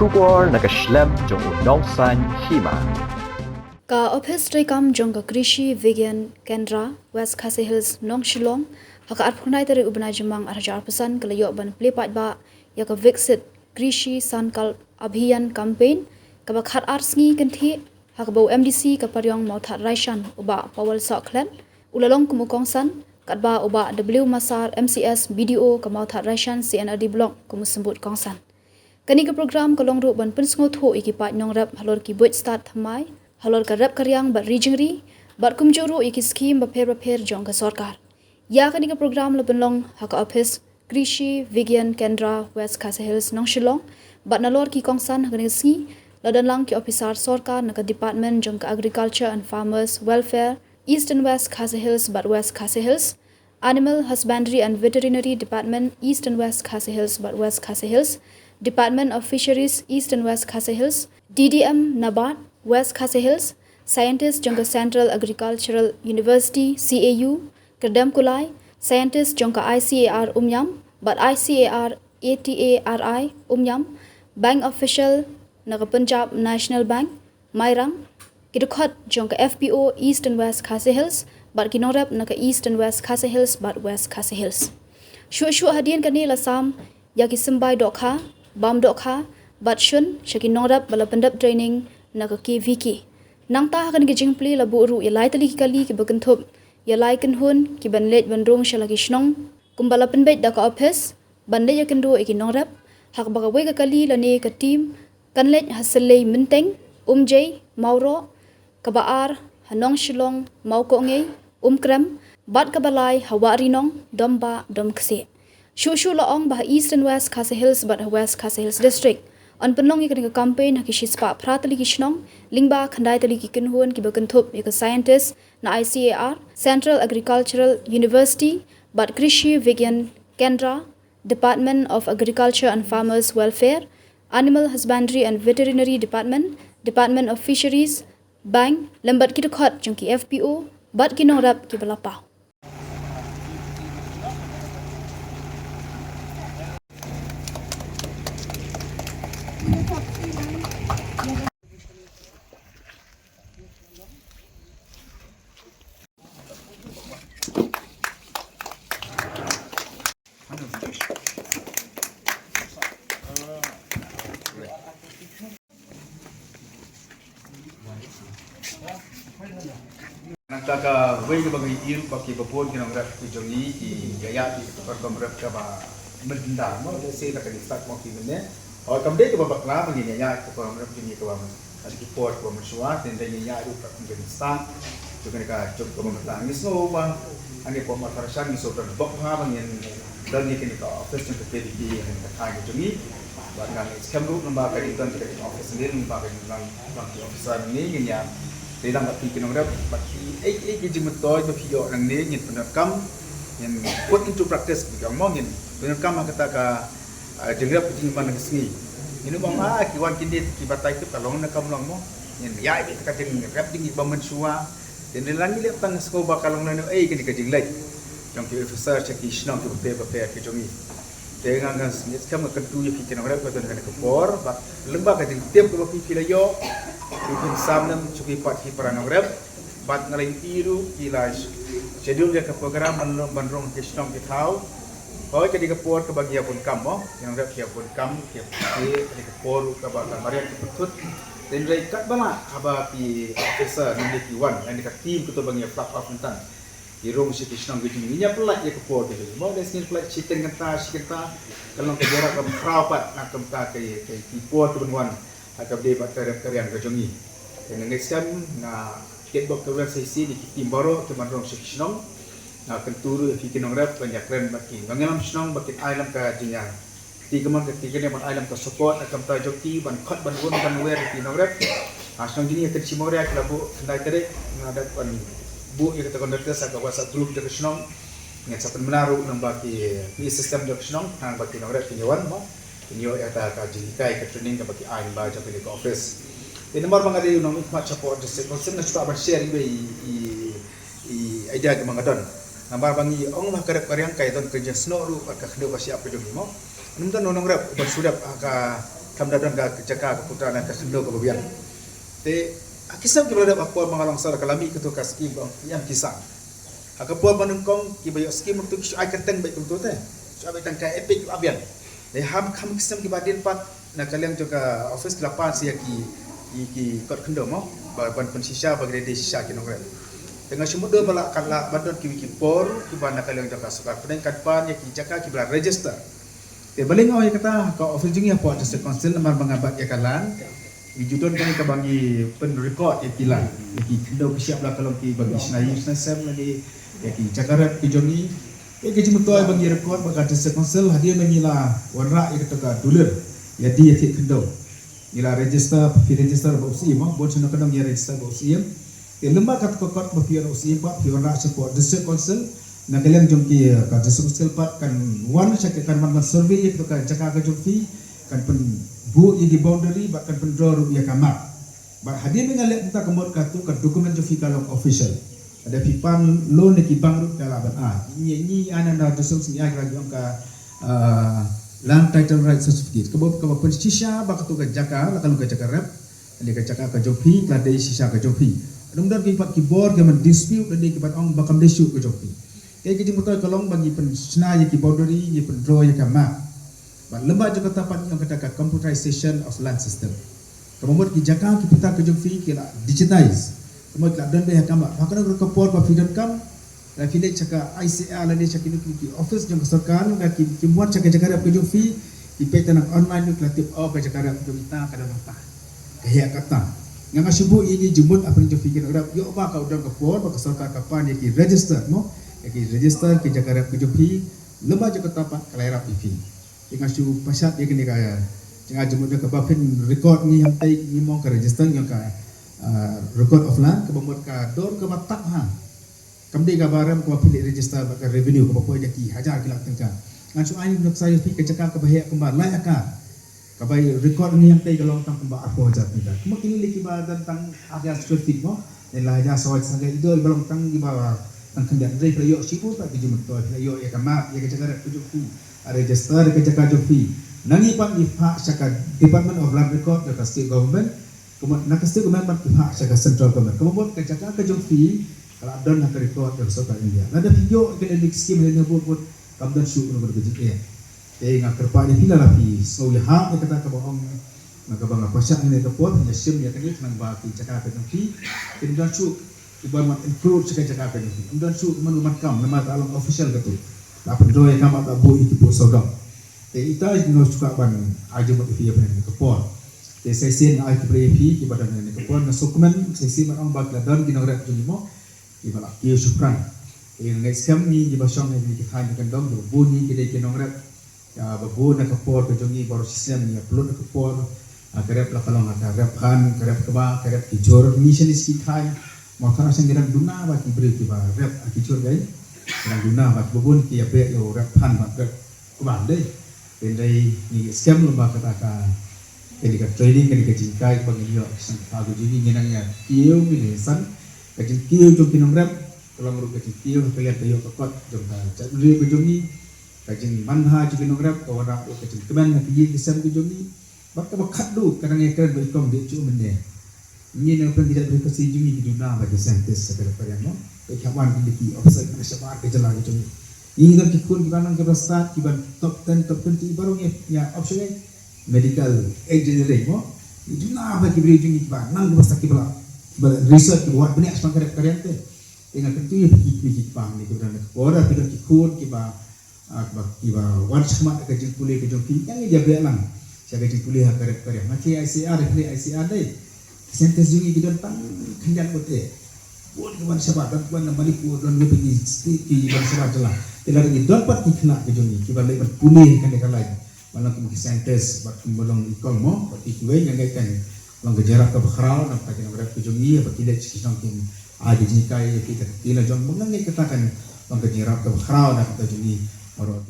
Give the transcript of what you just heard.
Shubor nakaslem jong unongsan hima. Ka office rekam jong ka Krishi Vigyan Kendra West Khasi Hills Nong Shillong haka arphunai tari ubna jemang arjar pesan kelayo ban plepat ba ya ka Viksit Krishi Sankalp Abhiyan campaign ka bakhat arsngi kanthi haka bau MDC ka paryong mauthat raishan uba pawal soklen ulalong kumukongsan katba uba W Masar MCS BDO ka mauthat raishan CNRD block kumusembut kongsan kani ka program kalong ru ban pensngo tho ikipat nong rap halor ki buat start thamai halor ka rap karyang bat region bat kumjuru iki scheme ba pher jong ka sarkar ya kani ka program lo benlong haka office Krishi Vigyan Kendra West Khasi Hills Nong Shillong bat nalor ki kongsan kani ski ladan lang ki officer sarkar naka department jong ka agriculture and farmers welfare East and West Khasi Hills but West Khasi Hills Animal Husbandry and Veterinary Department East and West Khasi Hills but West Khasi Hills Department of Fisheries East and West Khasi Hills DDM Nabat West Khasi Hills Scientists Jongka Central Agricultural University CAU Kedam Kulai Scientists Jongka ICAR Umyam but ICAR ATARI Umyam Bank Official Naga Punjab National Bank Mairang Kidukhat Jongka FPO East and West Khasi Hills but Kinorap Naga East and West Khasi Hills but West Khasi Hills Shua hadian kani lasam yaki simbai dokha bam dokha bat shun shaki norap bala pendap training naga ki viki nang ta kan ki jingpli la buru ilai tali kali ki bagenthop yalai kan hun ki banlet bandrong shalaki shnong kumbala penbet da ka office bande yakin do iki norap hak baga we ka kali la ne ka team kanlet hasalei menteng umjay mauro kabaar hanong shilong mauko ngei krem bat kabalai hawari nong domba domkse Shushu laong bah East and West Khasi Hills but West Khasi Hills District. On penlong ikan ka campaign hakishi spa pratali kishnong lingba khandai tali kikenhuan ki bakenthop ika scientist na ICAR Central Agricultural University but Krishi Vigyan Kendra Department of Agriculture and Farmers Welfare Animal Husbandry and Veterinary Department Department of Fisheries Bank lambat kitukhat jongki FPO but kinorap ki balapa Nagkaka way ka bagay il paki papon kinang rap ki jongi ki yaya ki perkom rap ka ba mendang mo se ka ni start mo ki ne o kamde ka ba bakla magi yaya ka perkom rap ki ka ba ad ki port ko mo suwa den da yaya ru ka ki start jo ka jom ko mo tang ni so ba ani ko ma tarashan ni so ta bok ha bang yen dan ni ki ka office ka pe di ni ka thai ko jongi ba ngang scam ru namba ka iton ka office ni ba ka nang officer ni ni ya Di dalam baki kinong rap baki ek jimetoy to hiyo nang ni ngin penakam yang put into practice bigang mo ngin penakam kata ka jengrap jing man ngi ini bang kiwan kindit ki batai tu kalong nakam lang mo ngin ya ibi ka jing rap jing ba mensua den lang ni tang sko ba kalong na kini ka jing lai yang ki officer check isnong ki pe ki jongi dengan kan smith kam ka tu ki kinong rap ka kan ka por ba lembak ka jing tiap ko ki kilayo Mungkin samnam cukup pat hiperanograb, bat ngalain iru kilas. Schedule dia ke program bandrong kisnong kitau. Kau jadi ke por ke bagian pun kamu, yangograb kia pun kamu, kia jadi ke por ke bagian marian ketut. Dan dari kat bana haba pi officer nanti kiwan, yang dekat tim kita bagian flat off mentan. Di room si kisnong gitu ni, nya pelat dia ke por tu. Mau dia sini pelat chicken kata, kalau ke jarak ke perapat nak kemta ke por tu benwan. Atau dia buat karya kejongi. Dan next time na kitbok ke sesi di tim baru teman rong seksionong na kenturu fikinong rap banyak keren baki. Bangalam senong baki island ke jinyang. Tiga man ketiga ni man island ke support akan ta joki ban cut ban won ban wear fikinong rap. Asong jini akan simore ak labu kendai tere ada pan bu yang kita kondak sa ka whatsapp group de senong ngat sapen menaru nang baki ni sistem de senong hang baki nong rap kinyawan mo. Inyo yata ka jilikai ka training ka bagi ain ba jape ka office. Di nomor mga di unong ikmat support district konsep na suka share i idea ka mga don. Nambar bangi ong makarap karyang kay don kerja snoru at kakdo ka siya pa mo. Anong don nong rap ba sudap ka kamdadan ga kecaka keputra dan kesendo ke babian te kisah ki berada apa mengalong sar kalami ketu kaskim yang kisah akapua manungkong ki bayo skim untuk ai kenteng baik tu teh ai tang kai epic abian le ham kam kisam ki badin pat na kalian juga office kelapan sia ki kot kendo mo ban pensisa bagi de sisa ki nongre tengah semua dua balak kala badon ki por ki bana kalian juga sukar penen kadpan ya ki jaka ki bala register te baling oi kata ka office jingi apa ada konsil nomor mengabat ya kalan judon kami ke bagi pen record ya pilan ki kendo siap lah kalau ki bagi senai sem lagi ya ki cakarat ki jongi ya ki cimutoi bagi record bagi ada konsil hadiah mengira warna ya kata dolar ya dia ti kendo ila register bausi mo bon sino kadang ya register bausi lemba kat kokot bapian usi pak piona support district council na kalian jongki ka district council pak kan wan check kan man survey itu kan jaka ka jongfi kan pen bu di boundary bak kan pen draw ya kamak bak hadir mengal kita kemot ka tu ka dokumen jongfi kalau official ada pipan loan ki bank ru kala ban ni ana na district council ya lagi ka land title right certificate kebo pen sisa bak tu ka jaka la kalau ka jaka rep ali ka jaka ka jongfi ka dei sisa ka jongfi Adung ki pat keyboard ke dispute dan ki pat ong bakam dispute ke joki. Ke ki motor kolong bagi pen sna ye ki boundary ye pen draw ye ka map. Ba lemba je kata pat yang kata computerization of land system. Kemot ki jaka ki pita ke joki ki la digitize. Kemot la dan be ha kama. Hakana ko por pa freedom kam. La ki le chaka ICA la le chaki ki office jong sarkar ga ki muat chaka jaka ke joki ki peta nang online ki la tip o ke jaka ke kita kada mata. Kaya kata yang asibu ini jumut apa yang fikir orang yo ba ka udang ka por ba ka sarkar kapan ki register mo ki register ki jakarap ki jopi leba je kata pa kalaira pipi yang asibu pasat ye kini kaya yang jumut ka ba fin record ni yang tai ni mo ka register yang ka record of land ka bamot ka dor ka batak ha kamdi ka baram ko pilih register ba ka revenue ka ba ko ki hajar kilak tengka ngan su ai nok saya fi ka jakar ka bahaya kembar layak ka kabai record ni yang tay kalau tang kemba apa aja kita kemakin lagi badan tang ada script mo dan lah aja sawat sangat itu belum tang di bawah tang kendak dari playo sipu tak dijumut to playo ya kama ya kejaga tujuku register kejaga jofi nangi pak di hak saka department of land record the state government kemudian nak state government di hak saka central government kemudian kejaga jofi kalau ada nak record dari sota India ada video ke elik scheme yang buat kamdan shoot nomor kejadian nga kerpa ni pila lapi so ya ha kata ka bohong maka bang apa syak ni ka pot nya sim ya kanit nang ba ki cakap ka pi dan chu iban mat improve cakap ka ni dan chu man kam nama alam official ka tu la pendro ya kam ka bu itu po sodom ita no suka ban aja mat pi apa ni ka pot sesin ai ki pi ki badan ni ka pot na dokumen sesin man ba la dan ki nagrat tu mo ki bala ki supran ngai skam ni di basong ni ki khan kan dom bu ni ki de ki nagrat ya babu nak kapor ke jongi baru sistem ya perlu nak kapor kerap lah kalau ada kerap kan kerap keba kerap kijor mission is kitai maka asing kerap duna bagi beri kiba kerap kijor gay kerap duna bagi babun ki apa yo kerap kan bagi keba deh pendai ni scam lomba kata ketika trading ketika jingkai bagi yo aku jadi ngenangnya kieu milisan kecil kieu jom pinong kerap kalau meruk kecil kieu kalian tayo kakot jom jadi kejongi kajing manha juga nograp ko wara o kajing keban na kiji kisam ko jomi bakka bakhat du karang ekran be kom de chu mende ni na pen tidak berkesi jumi di duna bagi saintis sekali pariano ke kawan di officer na sabar ke jala ko jomi ni ngar kikun kibanang ke start kiban top 10 top 20 baru ya option medical engineering mo di duna bagi beri jumi kiban nang basta kibala research buat banyak semangat karya ingat itu ya pikir pang ni kiban ora pikir kikun kiba kiba wan semat ke jing pulih ke joki yang dia belang saya ke jing pulih karya macam ICR reply ICR deh sentes jungi kita tang kendan bote buat ke wan sebat dan wan balik pur dan lebih di wan sebat jelah tidak lagi dapat dikena ke jungi kiba lebat pulih kan dekat lain malam ke sentes bak belum ikol mo bak ikue yang kan lang kejarak ke bakral nak tak kena berat ke jungi apa tidak kisah mungkin ada jinikai kita tidak jom mengenai katakan lang kejarak ke bakral nak kita jungi orang